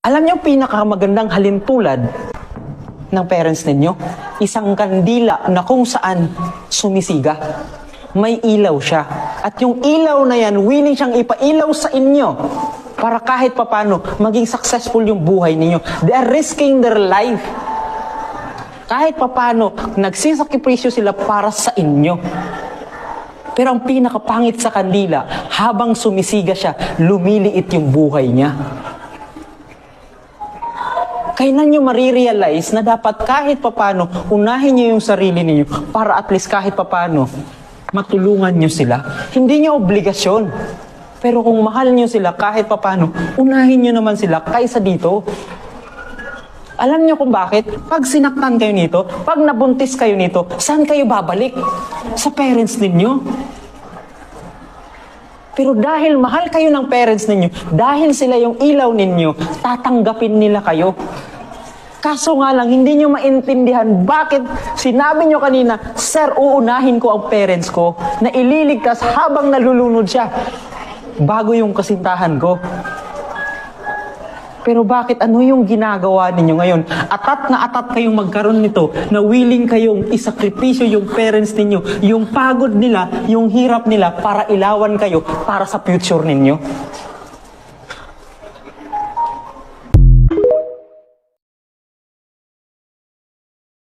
Alam niyo, pinakamagandang halintulad ng parents ninyo, isang kandila na kung saan sumisiga. May ilaw siya. At yung ilaw na yan, willing siyang ipailaw sa inyo para kahit papano maging successful yung buhay ninyo. They are risking their life. Kahit papano, nagsisakripisyo sila para sa inyo. Pero ang pinakapangit sa kandila, habang sumisiga siya, lumiliit yung buhay niya. Kailan nyo marirealize na dapat kahit papano, unahin nyo yung sarili ninyo para at least kahit papano, matulungan nyo sila. Hindi nyo obligasyon. Pero kung mahal nyo sila kahit papano, unahin nyo naman sila kaysa dito. Alam nyo kung bakit? Pag sinaktan kayo nito, pag nabuntis kayo nito, saan kayo babalik? Sa parents ninyo. Pero dahil mahal kayo ng parents ninyo, dahil sila yung ilaw ninyo, tatanggapin nila kayo. Kaso nga lang, hindi nyo maintindihan bakit sinabi nyo kanina, Sir, uunahin ko ang parents ko na ililigtas habang nalulunod siya bago yung kasintahan ko. Pero bakit ano yung ginagawa ninyo ngayon? Atat na atat kayong magkaroon nito na willing kayong isakripisyo yung parents ninyo, yung pagod nila, yung hirap nila para ilawan kayo para sa future ninyo.